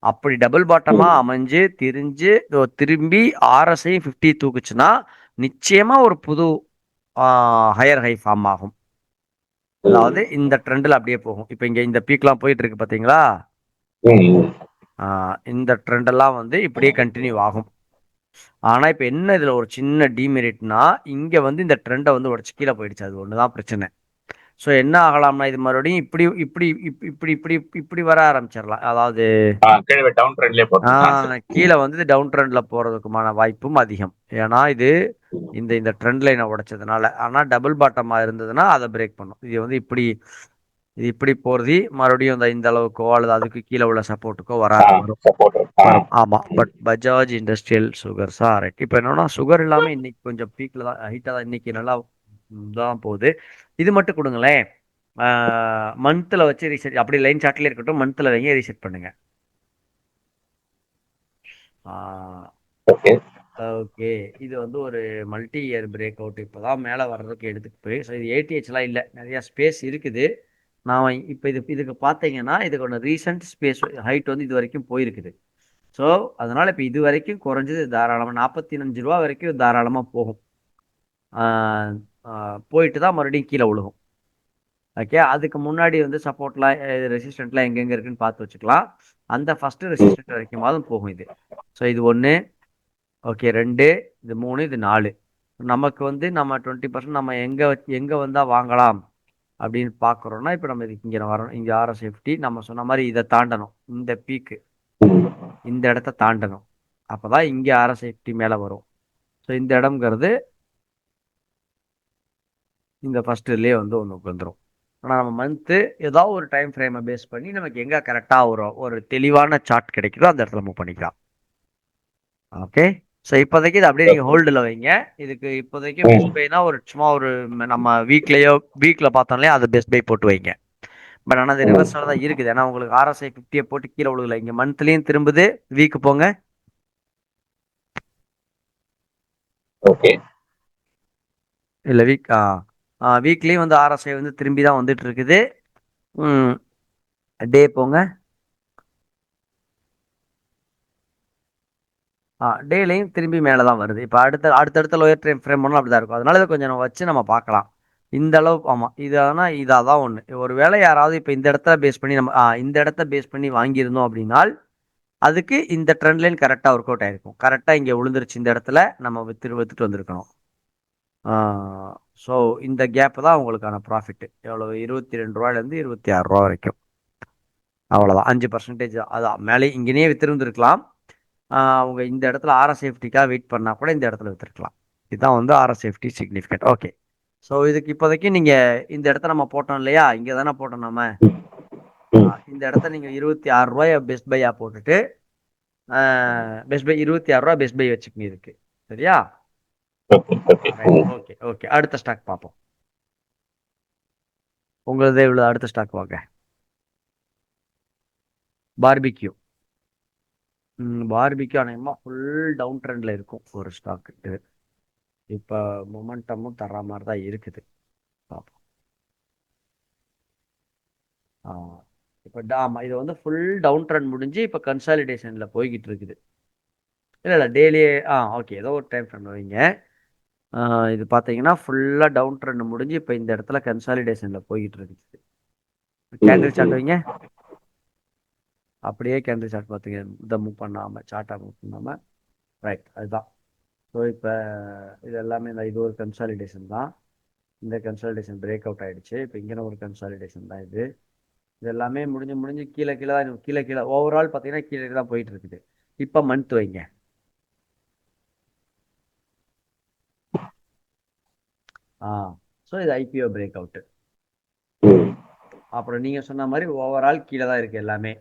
B: அப்படி டபுள் பாட்டமாக அமைஞ்சு திரும்பி RSI 50 தூக்குச்சுன்னா நிச்சயமாக ஒரு புது ஹையர் ஹை ஃபார்ம் ஆகும். அதாவது இந்த ட்ரெண்டில் அப்படியே போகும். இப்போ இங்கே இந்த பீக்லாம் போயிட்டு இருக்கு பார்த்தீங்களா? இந்த ட்ரெண்டெல்லாம் வந்து இப்படியே கண்டினியூ ஆகும். ஆனால் இப்போ என்ன இதில் ஒரு சின்ன டிமெரிட்னா, இங்கே வந்து இந்த ட்ரெண்டை வந்து உடச்சி கீழே போயிடுச்சு. அது ஒன்று தான் பிரச்சனை. ஸோ என்ன ஆகலாம்னா இது மறுபடியும் இப்படி இப்படி இப்படி இப்படி இப்படி வர ஆரம்பிச்சிடலாம். அதாவது கீழே வந்து டவுன் ட்ரெண்ட்ல போறதுக்குமான வாய்ப்பும் அதிகம். ஏன்னா இது இந்த இந்த ட்ரெண்ட் லைனை உடைச்சதுனால. ஆனால் டபுள் பாட்டமாக இருந்ததுன்னா அதை பிரேக் பண்ணும். இது வந்து இது இப்படி போறது மறுபடியும் இந்த அளவுக்கோ அல்லது அதுக்கு கீழே உள்ள சப்போர்ட்டுக்கோ வரும். ஆமா. பட் பஜாஜ் இண்டஸ்ட்ரியல் சுகர்ஸா ரைட். இப்போ என்னன்னா சுகர் இல்லாமல் இன்னைக்கு கொஞ்சம் பீக்ல தான், ஹைட்டாக தான் இன்னைக்கு நல்லா தான் போகுது. இது மட்டும் கொடுங்களேன். மந்த்தில் வச்சு ரீசெட், அப்படி லைன் சார்ட்லேயே இருக்கட்டும், மந்த்தில் வைங்க, ரீசெட் பண்ணுங்க. ஓகே. இது வந்து ஒரு மல்டி இயர் பிரேக் அவுட். இப்போ தான் மேலே வர்றதுக்கு எடுத்துட்டு போய். ஸோ இது ATHலாம் இல்லை, நிறையா ஸ்பேஸ் இருக்குது. நான் இப்போ இதுக்கு பார்த்தீங்கன்னா இதுக்கு ஒன்று ரீசன்ட் ஸ்பேஸ் ஹைட் வந்து இது வரைக்கும் போயிருக்குது. ஸோ அதனால் இப்போ இது வரைக்கும் குறைஞ்சது தாராளமாக 45 ரூபா வரைக்கும் தாராளமாக போகும். போயிட்டு தான் மறுபடியும் கீழே விழுகும். ஓகே. அதுக்கு முன்னாடி வந்து சப்போர்ட்லாம் ரெசிஸ்டன்ட்லாம் எங்கெங்கே இருக்குன்னு பார்த்து வச்சுக்கலாம். அந்த ஃபஸ்ட்டு ரெசிஸ்டன்ட் வரைக்குமாதும் போகும் இது. ஸோ இது 1, ஓகே 2, இது 3, இது 4. நமக்கு வந்து நம்ம 20% நம்ம எங்கே வந்தால் வாங்கலாம் அப்படின்னு பார்க்குறோன்னா இப்போ நம்ம இதுக்கு இங்கே வரணும். இங்கே RS50 நம்ம சொன்ன மாதிரி இதை தாண்டணும். இந்த பீக்கு இந்த இடத்த தாண்டணும். அப்போ தான் இங்கே RS50 மேலே வரும். ஸோ இந்த இடம்ங்கிறது இந்த ஃபஸ்ட்டுலேயே வந்து ஒன்று வந்துடும். ஆனால் நம்ம மந்த்து ஏதாவது ஒரு டைம் ஃப்ரேமை பேஸ் பண்ணி நமக்கு எங்கே கரெக்டாக ஒரு தெளிவான சார்ட் கிடைக்குதோ அந்த இடத்துல மூவ் பண்ணிக்கலாம். ஓகே, ஸோ இப்போதைக்கு இது அப்படியே நீங்கள் ஹோல்டில் வைங்க. இதுக்கு இப்போதைக்கு பெஸ்ட் பைனா ஒரு சும்மா ஒரு நம்ம வீக்கில் பார்த்தோம்லையே அது பெஸ்ட் பை போட்டு வைங்க. பட் ஆனால் அது ரிவர்ஸாக தான் இருக்குது. ஏன்னா உங்களுக்கு RSI50 போட்டு கீழே விழுகல. இங்கே மந்த்லியும் திரும்புது. வீக்கு போங்க.
A: ஓகே,
B: இல்லை வீக்லேயும் வந்து RSI வந்து திரும்பி தான் வந்துட்டு இருக்குது. டே போங்க. டேலையும் திரும்பி மேலே தான் வருது. இப்போ அடுத்தடுத்த லோயர் டைம் ஃப்ரேம் பண்ணலாம் அப்படி தான் இருக்கும். அதனால இதை கொஞ்சம் நம்ம வச்சு நம்ம பார்க்கலாம். இந்த அளவு ஆமாம், இது ஆனால் இதாக தான் ஒன்று. ஒரு வேளை யாராவது இப்போ இந்த இடத்த பேஸ் பண்ணி நம்ம இந்த இடத்த பேஸ் பண்ணி வாங்கியிருந்தோம் அப்படின்னால் அதுக்கு இந்த ட்ரெண்ட் லைன் கரெக்டாக ஒர்க் அவுட் ஆகிருக்கும். கரெக்டாக இங்கே விழுந்துருச்சு. இந்த இடத்துல நம்ம வித்துட்டு வந்திருக்கணும். ஸோ இந்த கேப்பு தான் உங்களுக்கான ப்ராஃபிட்டு. எவ்வளோ? 22 ரூபாயிலேருந்து 26 ரூபா வரைக்கும். அவ்வளோதான், 5% அதான். மேலே இங்கேயே வித்திருந்துருக்கலாம். அவங்க இந்த இடத்துல RSI50க்காக வெயிட் பண்ணால் கூட இந்த இடத்துல வித்துருக்கலாம். இதுதான் வந்து RSI50 சிக்னிஃபிகண்ட். ஓகே, ஸோ இதுக்கு இப்போதைக்கு நீங்கள் இந்த இடத்த நம்ம போட்டோம் இல்லையா? இங்கே தானே போட்டோம் நம்ம. இந்த இடத்த நீங்கள் 26 ரூபாய் பெஸ்ட் பையாக போட்டுட்டு பெஸ்ட் பை 26 ரூபா பெஸ்ட் பை வச்சுக்கணும் இதுக்கு. சரியா? ஓகே ஓகே, அடுத்த ஸ்டாக் பார்ப்போம். உங்களதே இவ்வளோ. அடுத்த ஸ்டாக் வாங்க. பார்பிக்யூ. பார்பிக்யூ அநேகமாக ஃபுல் டவுன் ட்ரெண்டில் இருக்கும் ஒரு ஸ்டாக்கு. இது இப்போ மொமெண்டமும் தர்ற மாதிரி தான் இருக்குது. பார்ப்போம். இப்போ ஆமாம், இது வந்து ஃபுல் டவுன் ட்ரெண்ட் முடிஞ்சு இப்போ கன்சாலிடேஷனில் போய்கிட்டு இருக்குது. இல்லை டெய்லியே ஓகே, ஏதோ ஒரு டைம் ஃப்ரெண்ட் வைங்க. இது பார்த்தீங்கன்னா ஃபுல்லாக டவுன் ட்ரெண்ட் முடிஞ்சு இப்போ இந்த இடத்துல கன்சாலிடேஷனில் போய்கிட்டு இருக்குது. கேண்டில் சார்ட் வைங்க. அப்படியே கேண்டில் சார்ட் பார்த்துங்க. இதை மூவ் பண்ணாமல் சார்ட்டாக மூவ் பண்ணாமல். ரைட், அதுதான். ஸோ இப்போ இது எல்லாமே இது ஒரு கன்சாலிடேஷன் தான். இந்த கன்சாலிடேஷன் பிரேக் அவுட் ஆகிடுச்சு. இப்போ இங்கே ஒரு கன்சாலிடேஷன் தான் இது. இது எல்லாமே முடிஞ்சு கீழே தான் கீழே ஓவரால் பார்த்தீங்கன்னா கீழே தான் போயிட்டு இருக்குது. இப்போ மந்த் வைங்க. ஸோ இது IPO பிரேக் அவுட்டு. அப்புறம் நீங்கள் சொன்ன மாதிரி ஓவரால் கீழே தான் இருக்குது எல்லாமே.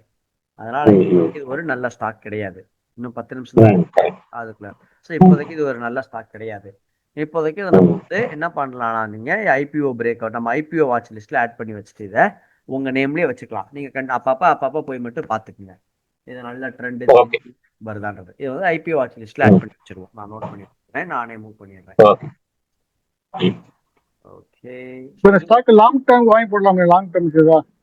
B: அதனால் இது ஒரு நல்ல ஸ்டாக் கிடையாது. இன்னும் 10 நிமிஷம் தான் அதுக்குள்ள. ஸோ இப்போதைக்கு இது ஒரு நல்ல ஸ்டாக் கிடையாது. இப்போதைக்கு இதை நம்ம வந்து என்ன பண்ணலாம்னா, நீங்கள் IPO பிரேக் அவுட் நம்ம IPO வாட்ச் லிஸ்ட்டில் ஆட் பண்ணி வச்சுட்டு இதை உங்கள் நேம்லேயே வச்சுக்கலாம். நீங்கள் அப்பப்போ போய் மட்டும் பார்த்துக்குங்க இது நல்ல ட்ரெண்டு வருதான்றது. இது வந்து IPO வாட்ச் லிஸ்ட்டில் ஆட் பண்ணி வச்சுருவோம். நான் நோட் பண்ணி வச்சுக்கிறேன். நானே மூவ் பண்ணிடுறேன். ஓகே,
E: ஸ்டாக் லாங் டர்ம் வாங்கி போடலாமே? லாங் டர்முக்கு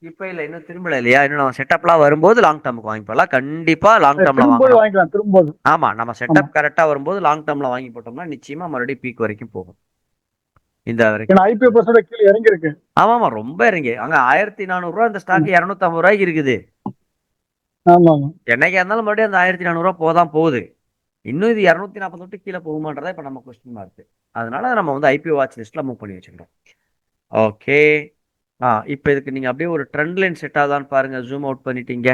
B: இப்போ இல்லை, இன்னும் திரும்பல இல்லையா? இன்னும் நம்ம செட்டப்லாம் வரும்போது லாங் டர்முக்கு வாங்கி போடலாம். கண்டிப்பாக லாங் டர்மில்
E: வாங்கிக்கலாம் திரும்ப.
B: ஆமாம், நம்ம செட்டப் கரெக்டாக வரும்போது லாங் டர்மில் வாங்கி போட்டோம்னா நிச்சயமாக மறுபடியும் பீக் வரைக்கும் போகும். இந்த வரைக்கும்
E: IPO பர்சன்ட் கீழே இறங்கி இருக்கு.
B: ஆமாம், ரொம்ப இறங்கி அங்கே 1400 ரூபா. இந்த ஸ்டாக் 250 ரூபாய்க்கு இருக்குது. என்னைக்கா இருந்தாலும் மறுபடியும் அந்த 1400 ரூபா போதான் போகுது. இன்னும் இது 240 கீழே போகுமான்றதா இப்போ நம்ம கொஸ்டின் மார்க்கு. அதனால நம்ம வந்து IPO வாட்ச் லிஸ்ட்டில் மூவ் பண்ணி வச்சுக்கிறோம். ஓகே, இப்போ இதுக்கு நீங்கள் அப்படியே ஒரு ட்ரெண்ட் லைன் செட் ஆகுதான்னு பாருங்க. ஜூம் அவுட் பண்ணிட்டீங்க.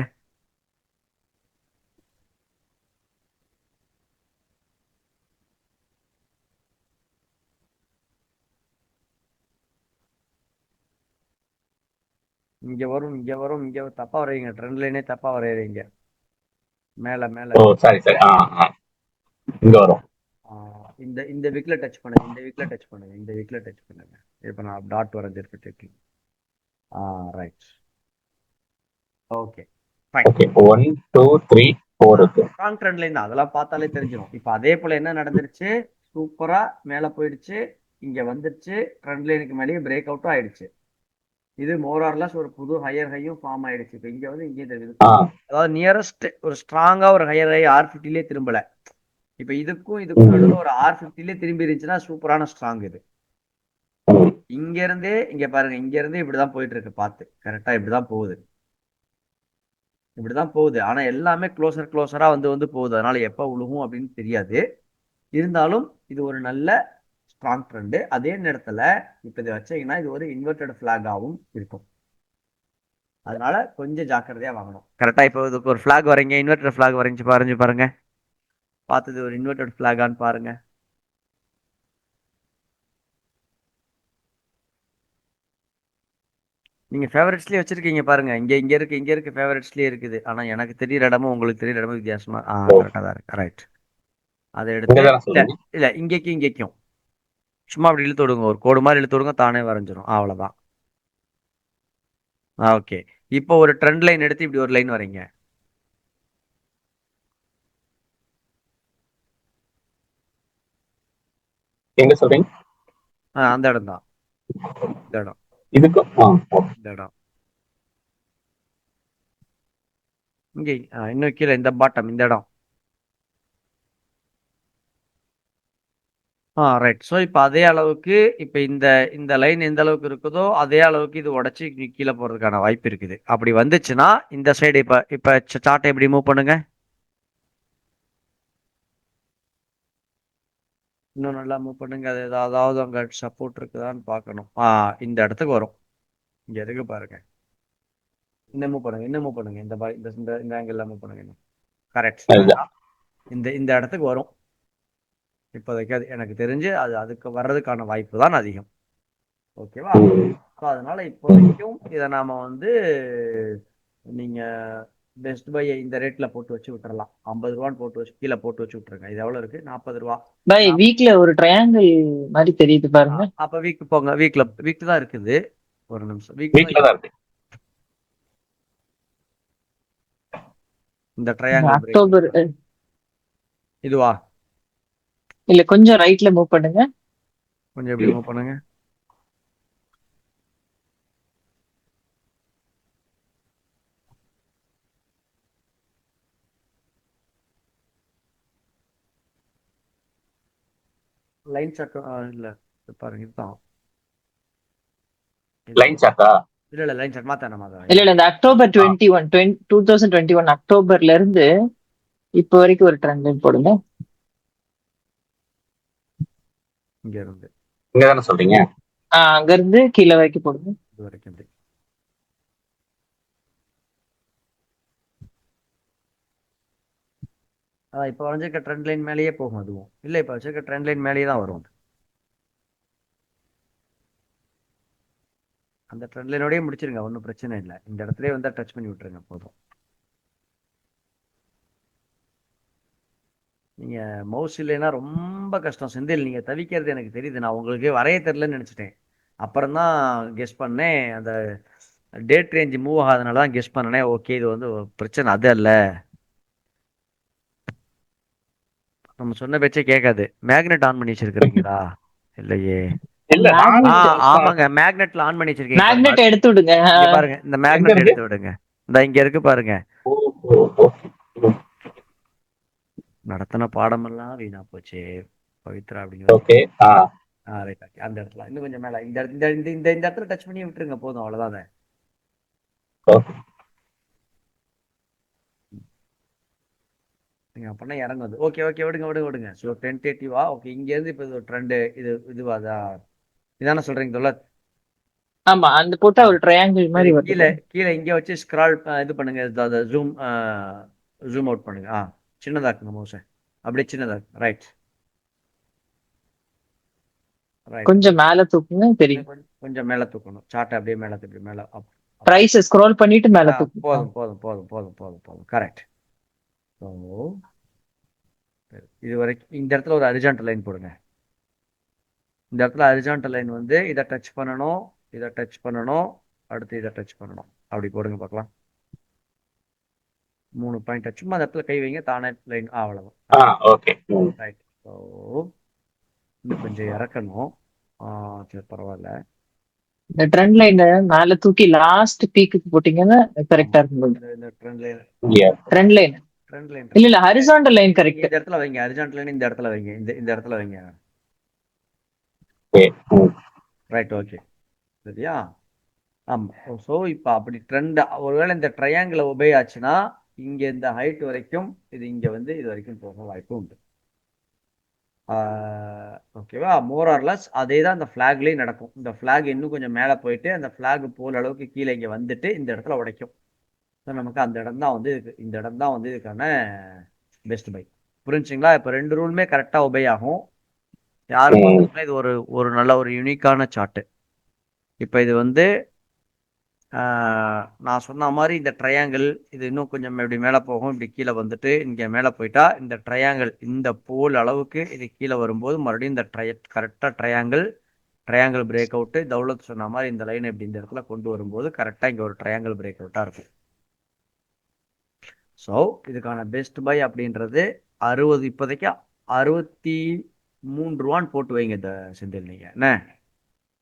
B: இங்கே வரும் இங்கே தப்பாக வரையீங்க. ட்ரெண்ட் லைனே தப்பாக வரையறீங்க. மேலே
A: சரி இங்க வரும்.
B: இந்த வீக்ல டச் பண்ணுங்க. இந்த வீக்ல டச் பண்ணுங்க. இப்போ நான் டாட் வரைஞ்சிருக்கு. Right, okay fine.
A: ஓகே, 1 2 3 4 இருக்கு.
B: ஸ்ட்ராங் ட்ரெண்ட் லைன் தான். அதெல்லாம் பார்த்தாலே தெரிஞ்சிடும். இப்போ அதே போல என்ன நடந்துருச்சு? சூப்பரா மேலே போயிடுச்சு. இங்க வந்துருச்சு. ட்ரெண்ட் லைனுக்கு மேலேயே பிரேக் அவுட்டும் ஆயிடுச்சு. இது மோரார்லஸ் ஒரு புது ஹையர் ஹையும் ஃபார்ம் ஆயிடுச்சு. இப்போ இங்க வந்து இங்கே தெரியுது. அதாவது நியரஸ்ட் ஒரு ஸ்ட்ராங்கா ஒரு ஹையர் ஹை R50லே திரும்பல. இப்போ இதுக்கும் நடுவில் ஒரு R50லே திரும்பி இருந்துச்சுன்னா சூப்பரான ஸ்ட்ராங் இது. இங்க இருந்தே இங்க பாருங்க, இங்க இருந்தே இப்படிதான் போயிட்டு இருக்கு. பார்த்து கரெக்டா இப்படிதான் போகுது. ஆனா எல்லாமே க்ளோசரா வந்து போகுது. அதனால எப்ப விழுகும் அப்படின்னு தெரியாது. இருந்தாலும் இது ஒரு நல்ல ஸ்ட்ராங் ட்ரெண்டு. அதே நேரத்துல இப்ப இதை வச்சீங்கன்னா இது ஒரு இன்வெர்டட் ஃபிளாகாவும் இருக்கும். அதனால கொஞ்சம் ஜாக்கிரதையா வாங்கணும். கரெக்டா இப்போ இதுக்கு ஒரு ஃபிளாக் வரைங்க, இன்வெர்டட் ஃபிளாக் வரைஞ்சு பாருங்க. பார்த்தது ஒரு இன்வெர்டட் ஃபிளாகான்னு பாருங்க. நீங்க ஃபேவரட்ஸ்லயே வச்சிருக்கீங்க பாருங்க. இங்க இருக்கு ஃபேவரட்ஸ்லயே இருக்குது. ஆனா எனக்கு தெரியற இடமும் உங்களுக்கு தெரியற இடமும் வித்தியாசமா கரெக்டா தான் இருக்கு. ரைட். அதை எடுத்து
A: இங்கதானே
B: இல்ல
A: சொல்றீங்க?
B: இல்ல இங்கேக்கும் சும்மா அப்படி இழுத்து விடுங்க. ஒரு கோடு மாதிரி இழுத்து விடுங்க, தானே வரைஞ்சிரும். அவ்வளவுதான். ஓகே. இப்போ ஒரு ட்ரெண்ட் லைன் எடுத்து இப்படி ஒரு லைன் வரைங்க.
A: எங்க சொல்றீங்க?
B: அந்த இடம் தான். இந்த இடம்
A: இதுக்கும் okay.
B: இந்த இடம் இங்கே இன்னும் கீழே இந்த பாட்டம் இந்த இடம். ரைட். ஸோ இப்போ அதே அளவுக்கு இப்போ இந்த இந்த லைன் எந்த அளவுக்கு இருக்குதோ அதே அளவுக்கு இது உடச்சி கீழே போகிறதுக்கான வாய்ப்பு இருக்குது. அப்படி வந்துச்சுன்னா இந்த சைடு இப்போ இப்போ சார்ட்டை எப்படி மூவ் பண்ணுங்க. இன்னும் நல்லா மூவ் பண்ணுங்க. அது ஏதாவது அங்கே சப்போர்ட் இருக்குதான்னு பார்க்கணும். இந்த இடத்துக்கு வரும். இங்க இருக்கு பாருங்க. இன்னும் மூவ் பண்ணுங்க, இன்னும் மூவ் பண்ணுங்க. இந்த ஆங்கிள் மூவ் பண்ணுங்க. கரெக்ட்.
A: அதுதான்.
B: இந்த இடத்துக்கு வரும். இப்போதைக்கு அது எனக்கு தெரிஞ்சு அதுக்கு வர்றதுக்கான வாய்ப்பு தான் அதிகம். ஓகேவா? ஸோ அதனால இப்போதைக்கும் இதை நாம வந்து நீங்க பெஸ்ட் பை இந்த ரேட்ல போட்டு வச்சு விட்டுறலாம். 50 ரூபான்னு போட்டு வச்சு கீழே போட்டு வச்சு விட்டுருங்க. இது எவ்வளவு இருக்கு? 40 ரூபா.
D: பை வீக்ல ஒரு ட்ரையாங்கிள் மாதிரி தெரியுது பாருங்க.
B: அப்ப வீக் போங்க. வீக் தான் இருக்குது. ஒரு நிமிஷம்.
A: வீட்ல தான் இருக்கு.
B: இந்த ட்ரையாங்கிள்
D: அக்டோபர்
B: இதுவா?
D: இல்ல கொஞ்சம் ரைட்ல மூவ் பண்ணுங்க.
B: கொஞ்சம் எப்படி மூவ் பண்ணுங்க. லைன் சார்ட் இல்ல பாருங்க. இதுதான்
A: லைன் சார்ட்டா?
B: இல்ல லைன் சார்ட் மாத்த
D: இல்ல இந்த அக்டோபர் 2021 அக்டோபர்ல இருந்து இப்போ வரைக்கும் ஒரு ட்ரெண்ட் லைன் போடுங்க.
B: இங்க இருந்து
A: இங்கதானே சொல்றீங்க?
D: அங்க இருந்து கீழே வரைக்கும் போடுங்க.
B: இது வரைக்கும் இப்படி. இப்போ வரைஞ்சிருக்க ட்ரெண்ட் லைன் மேலேயே போகும். அதுவும் இல்லை, இப்போ வச்சிருக்க ட்ரெண்ட் லைன் மேலேயே தான் வரும். அந்த ட்ரெண்ட் லைனோடய முடிச்சிருங்க. ஒன்றும் பிரச்சனை இல்லை. இந்த இடத்துலயே வந்து டச் பண்ணி விட்டுருங்க போதும். நீங்க மவுஸ் இல்லைன்னா ரொம்ப கஷ்டம். செந்தில் நீங்க தவிக்கிறது எனக்கு தெரியுது. நான் உங்களுக்கு வரைய தெரியலன்னு நினைச்சிட்டேன். அப்புறம் தான் கெஸ் பண்ணேன். அந்த டேட் ரேஞ்ச் மூவ் ஆகாதனால தான் கெஸ் பண்ணனே. ஓகே, இது வந்து பிரச்சனை அது அல்ல. நம்ம சொன்ன பேச்சே கேட்காது. மேக்னெட் ஆன் பண்ணி வச்சிருக்கீங்களா? இல்லையே.
A: இல்ல
B: ஆமாங்க, மேக்னெட்ல ஆன் பண்ணி வச்சிருக்கீங்க.
D: மேக்னெட் எடுத்து விடுங்க.
B: பாருங்க, இந்த மேக்னெட் எடுத்து விடுங்க. இந்த இங்க இருக்கு பாருங்க. நடத்தின பாடமெல்லாம் வீணா போச்சு பவித்ரா அப்படிங்கிற.
A: ஓகே.
B: அந்த இடத்துல இன்னும் கொஞ்சம் மேல இந்த இடத்துல டச் பண்ணி விட்டுருங்க போதும். அவ்வளவுதான். நீங்க அப்படின்னா இறங்குது. ஓகே விடுங்க. ஸோ டென்டேட்டிவா ஓகே. இங்க இருந்து இப்போ இது ட்ரெண்டு இதுவாதா இதானே சொல்றீங்க சொல்ல?
D: ஆமா, அந்த போட்டா ஒரு ட்ரையாங்கிள் மாதிரி வருது.
B: கீழே இங்க வச்சு ஸ்க்ரால் இது பண்ணுங்க. ஜூம் அவுட் பண்ணுங்க. சின்னதாக்குங்க மவுஸை. அப்படியே சின்னதாக்கு. ரைட்.
D: கொஞ்சம் மேல தூக்குங்க தெரியும்.
B: கொஞ்சம் மேல தூக்கணும். சார்ட் அப்படியே மேல தூக்கி மேல
D: பிரைஸ் ஸ்க்ரோல் பண்ணிட்டு மேல தூக்கு.
B: போதும். கரெக்ட். இது வரைக்கும் இந்த இடத்துல ஒரு ஹரிசான்டல் லைன் போடுங்க. இந்த இடத்துல ஹரிசான்டல் லைன் வந்து இதை டச் பண்ணணும், அடுத்து இதை டச் பண்ணணும். அப்படி போடுங்க பார்க்கலாம். 3 பாயிண்ட் டச். சும்மா அந்த இடத்துல கை வைங்க, தானே லைன். அவ்வளவுதான்.
A: ஓகே.
B: ரைட். ஸோ இன்னும் கொஞ்சம் இறக்கணும். சரி, பரவாயில்ல.
D: இந்த ட்ரெண்ட் லைன் மேல தூக்கி லாஸ்ட் பீக்குக்கு போட்டீங்கன்னா கரெக்டா இருக்கும். ட்ரெண்ட் லைன் இல்ல ஹரிசான்டல் லைன் கரெக்ட்.
B: இந்த இடத்துல வைங்க. ஹரிசான்டல் லைன் இந்த இடத்துல வைங்க. இந்த இடத்துல வைங்க. ரைட். ஓகே, சரியா? ஆமா. ஸோ இப்போ அப்படி ட்ரெண்ட் ஒருவேளை இந்த ட்ரையாங்கிள் ஒபே ஆச்சுன்னா இங்க இந்த ஹைட் வரைக்கும் இது இங்க வந்து இது வரைக்கும் போக வாய்ப்பு உண்டு. ஓகேவா? மோர் ஆர் லெஸ் அதே தான் இந்த ஃபிளாக்லயும் நடக்கும். இந்த ஃபிளாக் இன்னும் கொஞ்சம் மேலே போயிட்டு அந்த ஃபிளாக் போல் அளவுக்கு கீழே இங்கே வந்துட்டு இந்த இடத்துல உடைக்கும். ஸோ நமக்கு அந்த இடம் தான் வந்து இந்த இடம் தான் வந்து இதுக்கான பெஸ்ட் பை. புரிஞ்சுங்களா? இப்போ 2 ரூலுமே கரெக்டாக ஒபே ஆகும். யாரு பார்த்தாலுமே இது ஒரு நல்ல ஒரு யூனிக்கான சார்ட்டு. இப்போ இது வந்து நான் சொன்ன மாதிரி இந்த ட்ரையாங்கிள் இது இன்னும் கொஞ்சம் இப்படி மேலே போகும், இப்படி கீழே வந்துட்டு இங்கே மேலே போயிட்டா இந்த ட்ரையாங்கிள் இந்த போல் அளவுக்கு இது கீழே வரும்போது மறுபடியும் இந்த கரெக்டாக ட்ரையாங்கிள் பிரேக் அவுட்டு தௌலத் சொன்ன மாதிரி இந்த லைன் இப்படி இந்த இடத்துல கொண்டு வரும்போது கரெக்டாக இங்கே ஒரு ட்ரையாங்கிள் பிரேக் அவுட்டாக இருக்கும். ஸோ இதுக்கான பெஸ்ட் பை அப்படின்றது 60 இப்போதைக்கு 63 ரூபான்னு போட்டு வைங்க இந்த செந்தில் நீங்கள் என்ன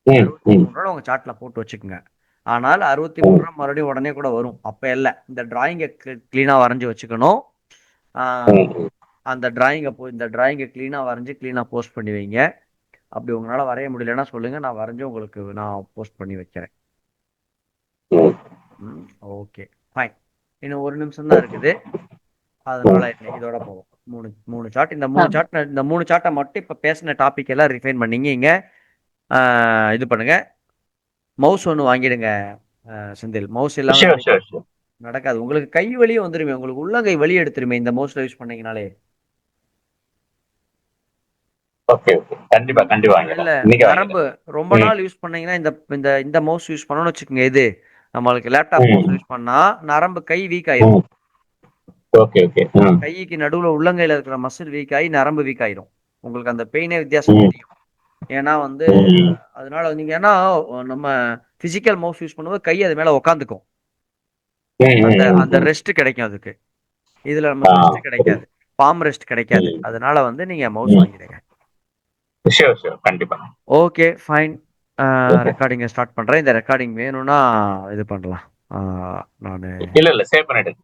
B: 63 ரூபா உங்கள் சார்ட்டில் போட்டு வச்சுக்கோங்க. ஆனால் 63 ரூபா மறுபடியும் உடனே கூட வரும். அப்போ இல்லை, இந்த டிராயிங்கை க்ளீனாக வரைஞ்சி வச்சுக்கணும். அந்த இந்த டிராயிங்கை க்ளீனாக வரைஞ்சி க்ளீனாக போஸ்ட் பண்ணி வைங்க. அப்படி உங்களால் வரைய முடியலன்னா சொல்லுங்கள், நான் வரைஞ்சி உங்களுக்கு நான் போஸ்ட் பண்ணி வைக்கிறேன். Okay fine. இன்னும் 1 நிமிஷம் தான் இருக்குது, அதனால இதோட போவோம். மூணு சார்ட். இந்த 3 சார்ட்டை மட்டும் இப்போ பேசின டாபிக் எல்லாம் ரிஃபைன் பண்ணிங்க. இது பண்ணுங்க. மவுஸ் ஒன்று வாங்கிடுங்க செந்தில். மவுஸ் இல்லாமல் நடக்காது. உங்களுக்கு கை வலியும் வந்துருமே, உங்களுக்கு உள்ளங்கை வலி எடுத்துருமே இந்த மவுஸ்ல யூஸ் பண்ணீங்கனாலே. இல்ல நரம்பு ரொம்ப நாள் யூஸ் பண்ணீங்கன்னா இந்த மவுஸ் யூஸ் பண்ணணும்னு வச்சுக்கோங்க. இது நம்மளுக்கு லேப்டாப் மவுஸ் யூஸ் பண்ணா நரம்பு கை வீக் ஆயிரும். கைக்கு நடுவுல உள்ளங்கையில இருக்கிற மசில் வீக் ஆகி நரம்பு வீக் ஆயிரும். உங்களுக்கு அந்த பெயினே வித்தியாசம் தெரியும். ஏன்னா வந்து அதனால நீங்க ஏன்னா நம்ம பிசிக்கல் மவுஸ் யூஸ் பண்ணும்போது கை அது மேல உக்காந்துக்கும், அந்த ரெஸ்ட் கிடைக்கும் அதுக்கு. இதுல நம்ம ரெஸ்ட் கிடைக்காது, பாம் ரெஸ்ட் கிடைக்காது. அதனால வந்து நீங்க மவுஸ் வாங்கிடுங்க. Okay fine. ரெக்கார்டிங்க ஸ்டார்ட் பண்றேன். இந்த ரெக்கார்டிங் வேணும்னா இது பண்ணலாம். நான்
A: இல்ல சேவ் பண்ணிடுங்க.